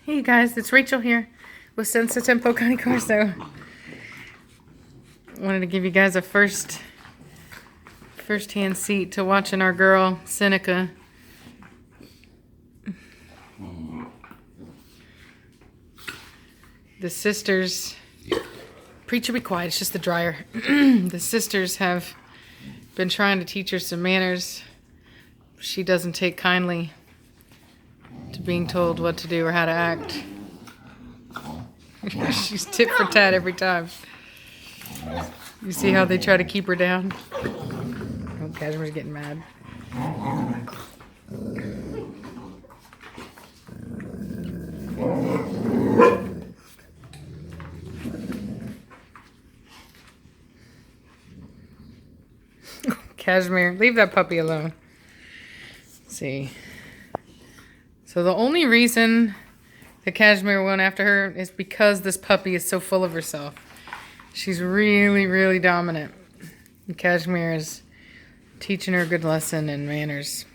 Hey guys, it's Rachel here with Senza Tempo Cane Corso. Wanted to give you guys a first-hand seat to watching our girl Seneca. The sisters, preacher be quiet, it's just the dryer. The sisters have been trying to teach her some manners. She doesn't take kindly to being told what to do or how to act. She's tit for tat every time. You see how they try to keep her down? Oh, Cashmere's getting mad. Cashmere, leave that puppy alone. Let's see. So the only reason that Cashmere went after her is because this puppy is so full of herself. She's really, really dominant. And Cashmere is teaching her a good lesson in manners.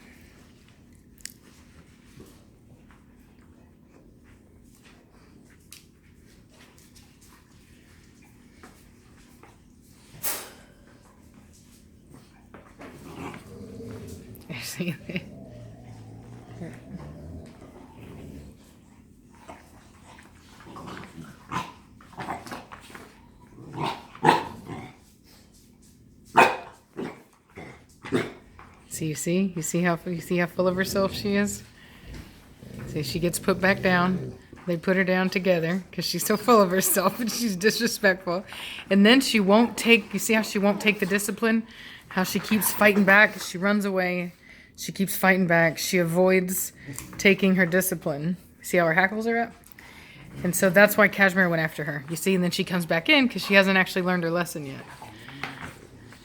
See? You see how full of herself she is? See, she gets put back down. They put her down together because she's so full of herself and she's disrespectful. And then she won't take, you see how she won't take the discipline? How she keeps fighting back. She runs away. She keeps fighting back. She avoids taking her discipline. See how her hackles are up? And so that's why Cashmere went after her. You see, and then she comes back in because she hasn't actually learned her lesson yet.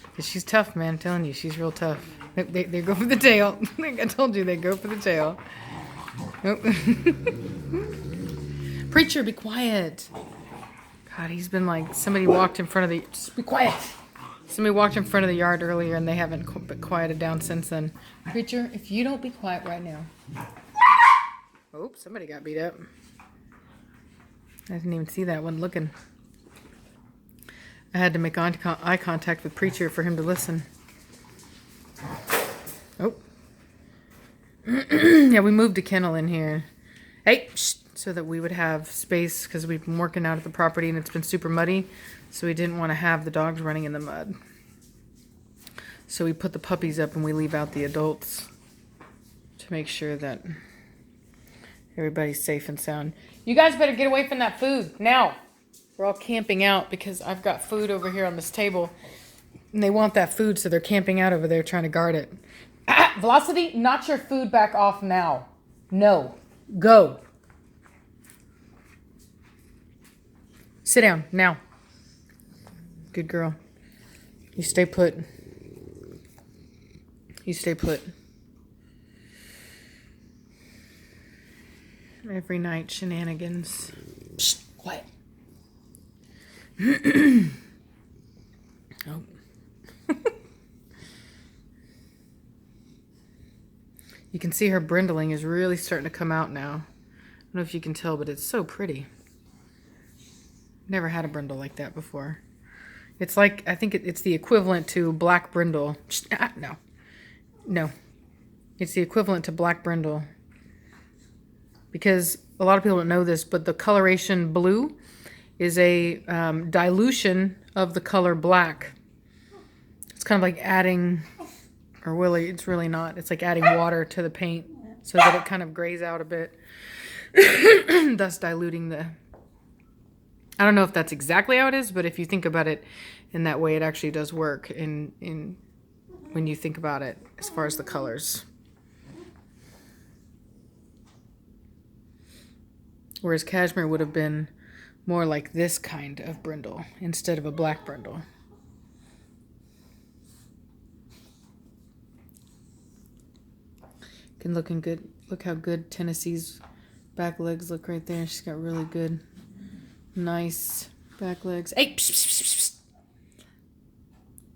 Because she's tough, man. I'm telling you, she's real tough. They go for the tail. I told you they go for the tail. Nope. Preacher, be quiet. God, he's been like, somebody walked in front of the, just be quiet. Somebody walked in front of the yard earlier and they haven't quieted down since then. Preacher, if you don't be quiet right now. Oh, somebody got beat up. I didn't even see that one looking. I had to make eye contact with Preacher for him to listen. Oh. Yeah, we moved a kennel in here. Hey, shh, so that we would have space because we've been working out at the property and it's been super muddy. So we didn't want to have the dogs running in the mud. So we put the puppies up and we leave out the adults to make sure that everybody's safe and sound. You guys better get away from that food now. We're all camping out because I've got food over here on this table. And they want that food, so they're camping out over there trying to guard it. Velocity, knock your food back off now. No. Go. Sit down, now. Good girl. You stay put. You stay put. Every night, shenanigans. Shh, quiet. Oh. You can see her brindling is really starting to come out now. I don't know if you can tell, but it's so pretty. Never had a brindle like that before. It's like, I think it's the equivalent to black brindle. No. It's the equivalent to black brindle. Because a lot of people don't know this, but the coloration blue is a dilution of the color black. It's kind of like adding, or really, it's really not. It's like adding water to the paint so that it kind of grays out a bit, thus diluting the... I don't know if that's exactly how it is, but if you think about it in that way, it actually does work in when you think about it as far as the colors. Whereas Cashmere would have been more like this kind of brindle instead of a black brindle. Looking good. Look how good Tennessee's back legs look right there. She's got really good, nice back legs. Hey, psh, psh, psh, psh.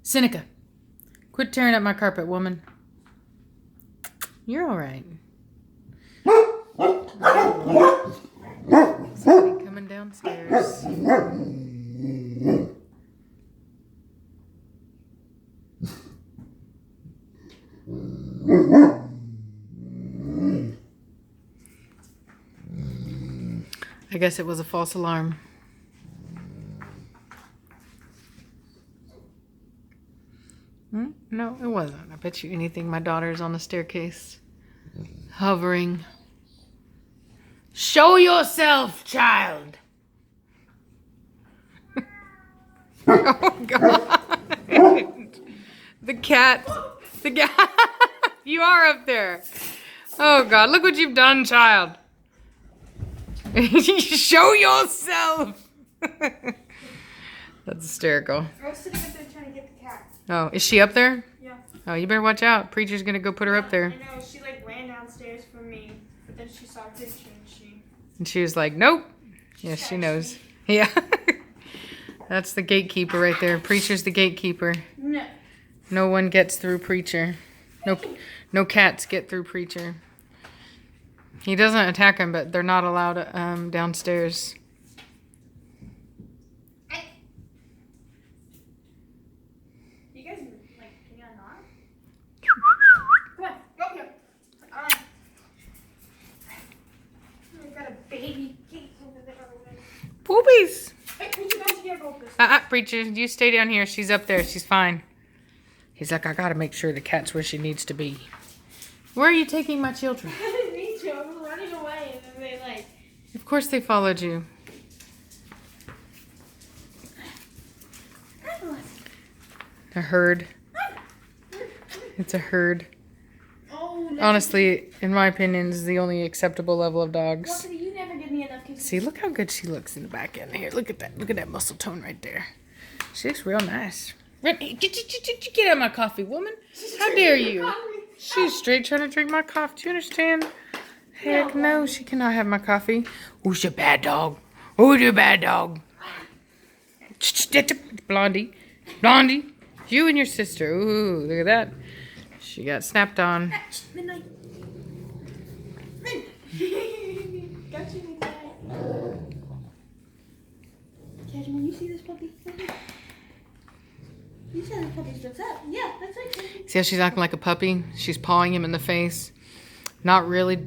Seneca, quit tearing up my carpet, woman. You're all right. downstairs. I guess it was a false alarm. No, it wasn't. I bet you anything my daughter's on the staircase. Hovering. Show yourself, child! Oh, God. The cat. You are up there. Oh, God. Look what you've done, child. Show yourself. That's hysterical. I was sitting up there trying to get the cat. Oh, is she up there? Yeah. Oh, you better watch out. Preacher's gonna go put her up there. I know, she like ran downstairs from me, but then she saw a picture and she was like, nope. Yeah, she knows. Yeah. That's the gatekeeper right there. Preacher's the gatekeeper. No. No one gets through Preacher. No cats get through Preacher. He doesn't attack them, but they're not allowed downstairs. You guys, like, can you not? Come on, go here. We've got a baby gate over there. Poopies! Hey, we should actually get both this. Preacher, you stay down here. She's up there. She's fine. He's like, I gotta make sure the cat's where she needs to be. Where are you taking my children? I didn't mean to. I was running away, and then they like. Of course they followed you. A herd. It's a herd. Oh, Honestly, in my opinion, is the only acceptable level of dogs. Luckily, you never give me enough kisses. See, look how good she looks in the back end here. Look at that. Look at that muscle tone right there. She looks real nice. Get out of my coffee, woman. How dare you? She's straight trying to drink my coffee. Do you understand? Heck no, she cannot have my coffee. Who's your bad dog? Who's your bad dog? Blondie. Blondie. You and your sister. Ooh, look at that. She got snapped on. Midnight. Got you, Midnight. Cashmere, you see this puppy? You see this puppy's looks up. Yeah, that's right. See how she's acting like a puppy? She's pawing him in the face. Not really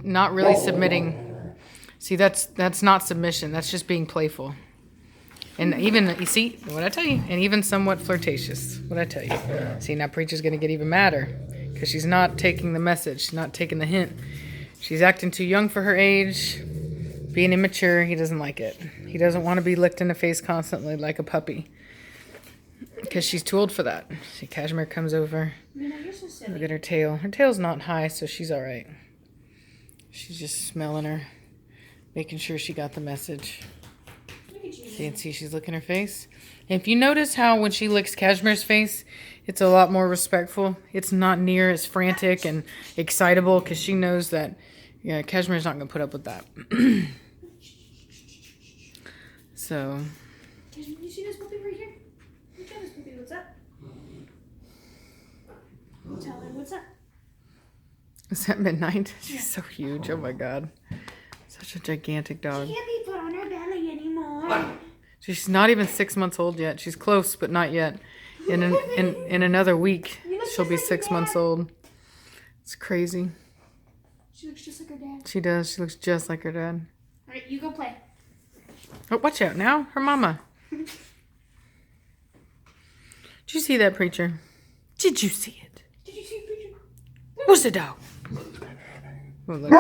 submitting. See, that's not submission. That's just being playful. And even, you see, what I tell you? And even somewhat flirtatious. What I tell you? See, now Preacher's going to get even madder. Because she's not taking the message. She's not taking the hint. She's acting too young for her age. Being immature. He doesn't like it. He doesn't want to be licked in the face constantly like a puppy. Because she's too old for that. See, Cashmere comes over. You're so silly. Look at her tail. Her tail's not high, so she's all right. She's just smelling her. Making sure she got the message. See, she's licking her face. And if you notice how when she licks Cashmere's face, it's a lot more respectful. It's not near as frantic and excitable because she knows that, yeah, Cashmere's not going to put up with that. So. Cashmere, you see this puppy right here? Look at this puppy. What's up? Tell her what's up. Is that Midnight? She's so huge. Oh my God. Such a gigantic dog. She can't be put on her belly anymore. She's not even 6 months old yet. She's close, but not yet. In another week, she'll be 6 months old. It's crazy. She looks just like her dad. She does. She looks just like her dad. All right, you go play. Oh, watch out now. Her mama. Did you see that, Preacher? Did you see it? Did you see Preacher? Where's the dog? Oh, look.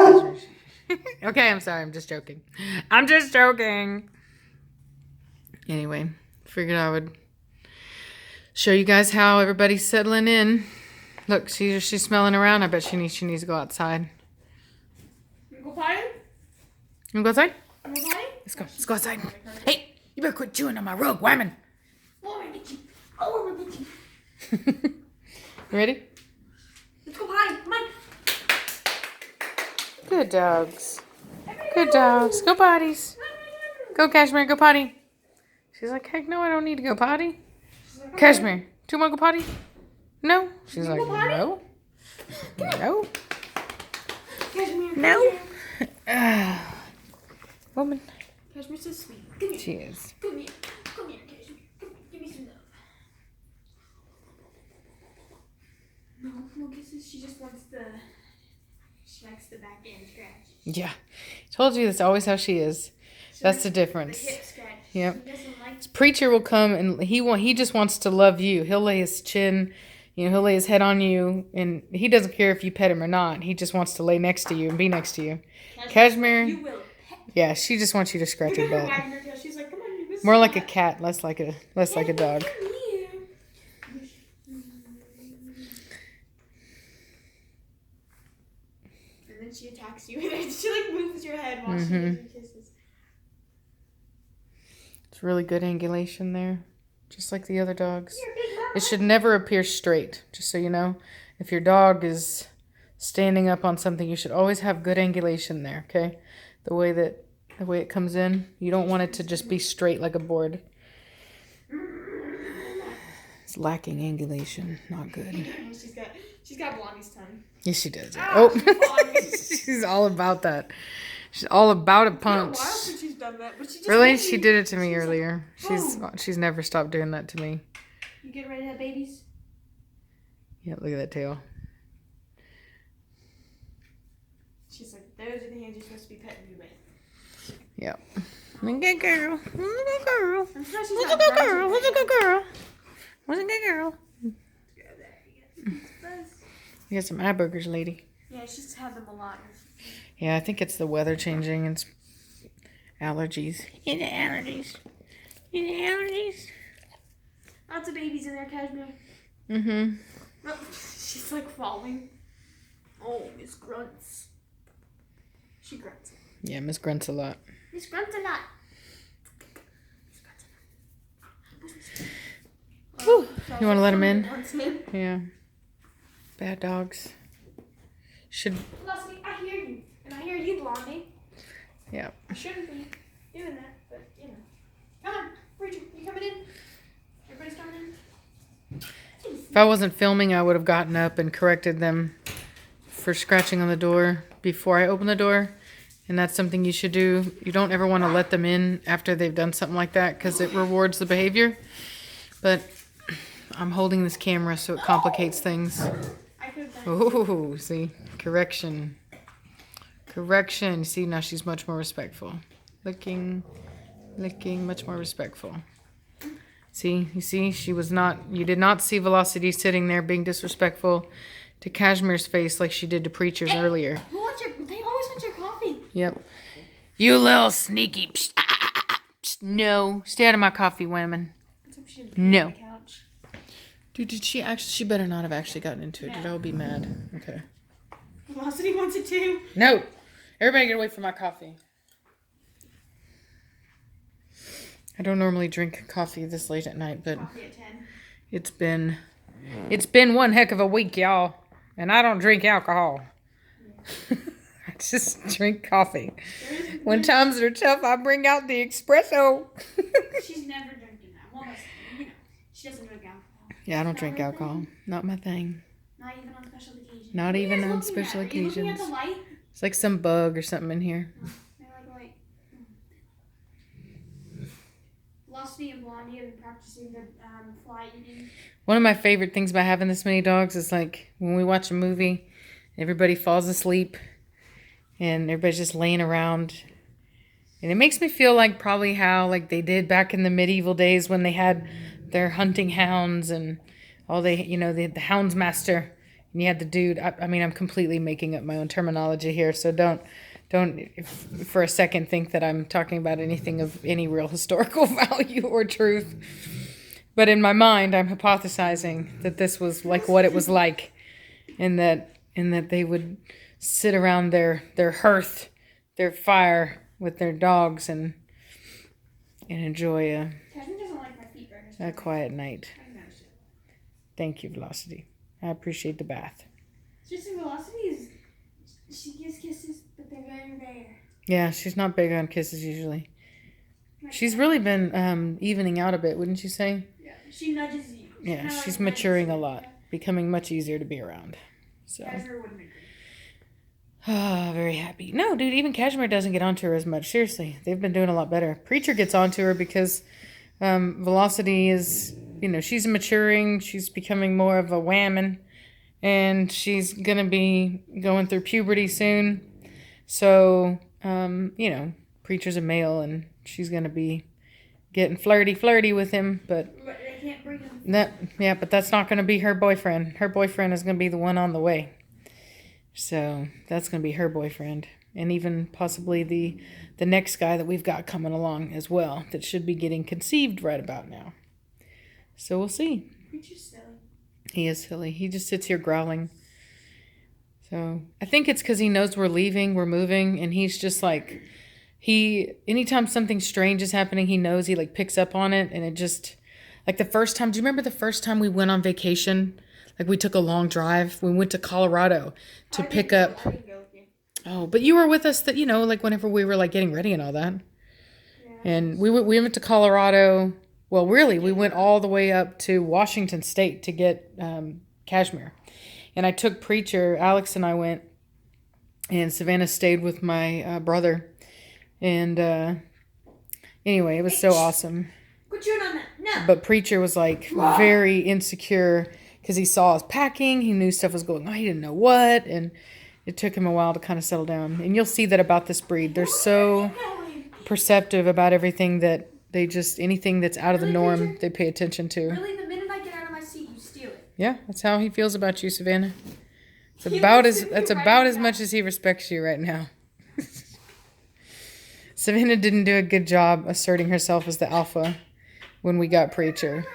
Okay, I'm sorry. I'm just joking. I'm just joking. Anyway, figured I would show you guys how everybody's settling in. Look, she's smelling around. I bet she needs to go outside. You go potty? You wanna go outside? You go potty? Let's go outside. Hey, you better quit chewing on my rug, woman. Oh, I'm itchy. Oh, I'm itchy. You ready? Let's go potty. Come on. Good dogs. Good dogs. Go potties. Go, Cashmere. Go potty. She's like, heck no, I don't need to go potty. Cashmere, do you want to go potty? No. She's like, no. No. Cashmere. No. Woman. Cashmere's so sweet. Come here. She is. Come here. Come here, Cashmere. Come here. Give me some love. No, no kisses. She just wants the... She likes the back end scratch. Yeah. Told you that's always how she is. That's the difference. The hip scratch. Yep. She doesn't like... Preacher will come and he just wants to love you. He'll lay his chin, he'll lay his head on you, and he doesn't care if you pet him or not. He just wants to lay next to you and be next to you. Cashmere, You will pet. yeah, she just wants you to scratch her butt. Wagging her tail. She's like, come on, you More like a cat, less like a dog. Come here. And then she attacks you. And then she like moves your head while she gives you kisses. It's really good angulation there, just like the other dogs. You're a big mama. It should never appear straight, just so you know. If your dog is standing up on something, you should always have good angulation there, okay? The way it comes in, you don't want it to just be straight like a board. It's lacking angulation, not good. She's got Blondie's tongue. Yes, she does. Ah, Oh, Blondie. she's all about that. She's all about a It's been a punch. while since she's done that, but she just Really? made She me- did it to me she's like, earlier. She's never stopped doing that to me. You getting ready to have babies? Yeah, look at that tail. She's like, those are the hands you're supposed to be petting me with. Yeah. Look at girl. Look at girl. I'm sure she's Who's a not good grudging girl? Who's a right good girl? Who's a good girl? now. There you go. Buzz. You got some eye burgers, lady. Yeah, she's had them a lot. Yeah, I think it's the weather changing. It's allergies. It's allergies. It's allergies. Lots of babies in there, Cashmere. Mm-hmm. Oh, she's like falling. Oh, Miss Grunts. She grunts. Yeah, Miss grunts a lot. Miss Grunts a lot. Whew. You want to let him in? Wants in. Yeah. Bad dogs. Should. Leslie, I hear you. And I hear you, Blondie. Yeah. I shouldn't be doing that, but you know. Come on, Bridget, you coming in? Everybody's coming in? If I wasn't filming, I would have gotten up and corrected them for scratching on the door before I open the door. And that's something you should do. You don't ever want to let them in after they've done something like that because it rewards the behavior. But I'm holding this camera so it complicates things. I could have done Oh, see? Correction. Correction. See, now she's much more respectful. Licking, much more respectful. See, you see, you did not see Velocity sitting there being disrespectful to Cashmere's face like she did to Preacher's earlier. They always want your coffee. Yep. You little sneaky. Psst, no, stay out of my coffee, women. Let's hope she didn't No. on the couch. Dude, did she actually? She better not have actually gotten into it. Did I be mad? Okay. Velocity wants it too. No. Everybody get away from my coffee. I don't normally drink coffee this late at night, but Coffee at 10. it's been one heck of a week, y'all. And I don't drink alcohol. I just drink coffee. When times are tough, I bring out the espresso. She's never drinking that. Well, you know, she doesn't drink alcohol. Yeah, I don't drink alcohol. Not my thing. Not even on special occasions. Not What are you even guys on looking at? special Are you looking at occasions. the light? It's like some bug or something in here. They're like. Velocity and Blondie have been practicing the fly eating. One of my favorite things about having this many dogs is like when we watch a movie, everybody falls asleep and everybody's just laying around. And it makes me feel like probably how like they did back in the medieval days when they had their hunting hounds and all the hounds master. And you had the dude. I mean, I'm completely making up my own terminology here, so don't for a second think that I'm talking about anything of any real historical value or truth. But in my mind, I'm hypothesizing that this was like what it was like, and that they would sit around their hearth, their fire with their dogs and enjoy Jasmine doesn't like my feet very much. a quiet night. I noticed it. Thank you, Velocity. I appreciate the bath. Just in Velocity is she gives kisses, but they're very rare. Yeah, she's not big on kisses usually. She's really been evening out a bit, wouldn't you say? Yeah, she nudges you. Yeah, kinda she's like maturing a nudges you. lot, becoming much easier to be around. So, Cashmere wouldn't agree. Ah, very happy. No, dude, even Cashmere doesn't get onto her as much. Seriously, they've been doing a lot better. Preacher gets onto her because Velocity is, she's maturing. She's becoming more of a whammon. And she's going to be going through puberty soon. So, Preacher's a male and she's going to be getting flirty with him. But I can't bring him. but that's not going to be her boyfriend. Her boyfriend is going to be the one on the way. So that's going to be her boyfriend. And even possibly the next guy that we've got coming along as well. That should be getting conceived right about now. So we'll see. Preacher's silly. He is silly. He just sits here growling. So I think it's because he knows we're leaving, we're moving. And he's just like, anytime something strange is happening, he knows, he like picks up on it. And it just, like the first time, do you remember the first time we went on vacation? Like we took a long drive. We went to Colorado to pick up. I didn't go with you. Oh, but you were with us that, like whenever we were like getting ready and all that. Yeah. And we went to Colorado. Well, really, we went all the way up to Washington State to get Cashmere. And I took Preacher. Alex and I went. And Savannah stayed with my brother. And anyway, it was so awesome. Quit chewing on that. No. But Preacher was like very insecure. Because he saw us packing, he knew stuff was going on, he didn't know what, and it took him a while to kind of settle down. And you'll see that about this breed. They're so perceptive about everything that they just, anything that's out of the norm, they pay attention to. Really, the minute I get out of my seat, you steal it. Yeah, that's how he feels about you, Savannah. That's about as much as he respects you right now. Savannah didn't do a good job asserting herself as the alpha when we got Preacher.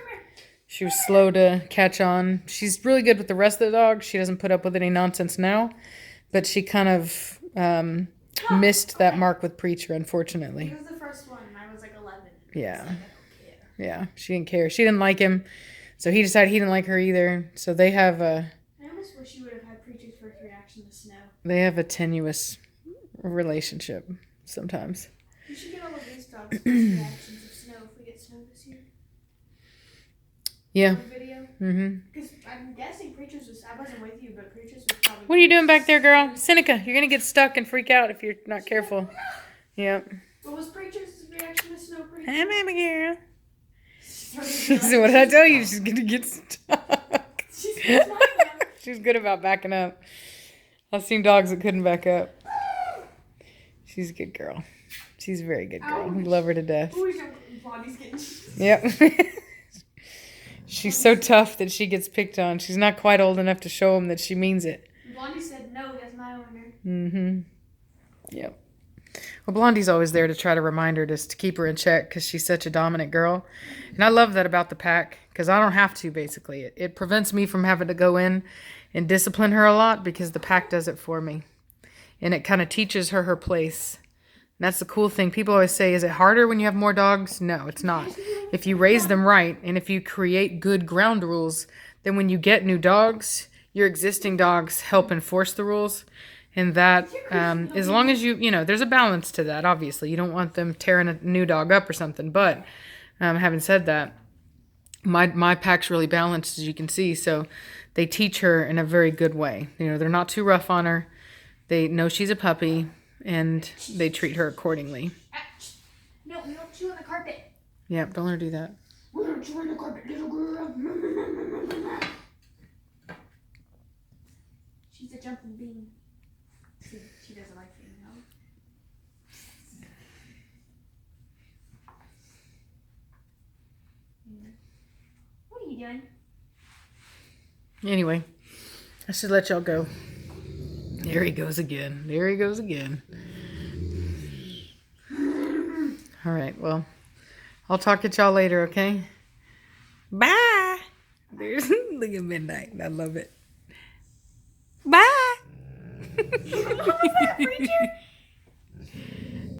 She was slow to catch on. She's really good with the rest of the dogs. She doesn't put up with any nonsense now. But she kind of missed that mark with Preacher, unfortunately. He was the first one, and I was like 11. Yeah. Like, I don't care. Yeah, she didn't care. She didn't like him. So he decided he didn't like her either. So they have I almost wish you would have had Preacher's first reaction to snow. They have a tenuous relationship sometimes. You should get all of these dogs' first reactions of snow if we get snow this year. Yeah. Video. Mm-hmm. Because I'm guessing Preacher's was, I wasn't with you, but Preacher's was probably. What are you doing back there, girl? Seneca, you're going to get stuck and freak out if you're not careful. Yep. What was Preacher's reaction to snow, Preacher? Hi, mama girl. So what did I tell you? She's going to get stuck. She's good about backing up. I've seen dogs that couldn't back up. She's a good girl. She's a very good girl. We love her to death. Blondie's getting. Yep. She's so tough that she gets picked on. She's not quite old enough to show him that she means it. Blondie said, no, that's my owner. Mm-hmm. Yep. Well, Blondie's always there to try to remind her just to keep her in check because she's such a dominant girl. And I love that about the pack because I don't have to, basically. It prevents me from having to go in and discipline her a lot because the pack does it for me. And it kind of teaches her place. And that's the cool thing. People always say, is it harder when you have more dogs? No, it's not. If you raise them right and if you create good ground rules, then when you get new dogs, your existing dogs help enforce the rules. And that, as long as there's a balance to that, obviously. You don't want them tearing a new dog up or something. But having said that, my pack's really balanced, as you can see. So they teach her in a very good way. They're not too rough on her. They know she's a puppy. And they treat her accordingly. No, we don't chew on the carpet. Yep, don't let her do that. We don't chew on the carpet, little girl. She's a jumping bean. She doesn't like being held. What are you doing? Anyway, I should let y'all go. There he goes again. All right, well, I'll talk to y'all later, okay? Bye. Look at midnight. I love it. Bye. Preacher?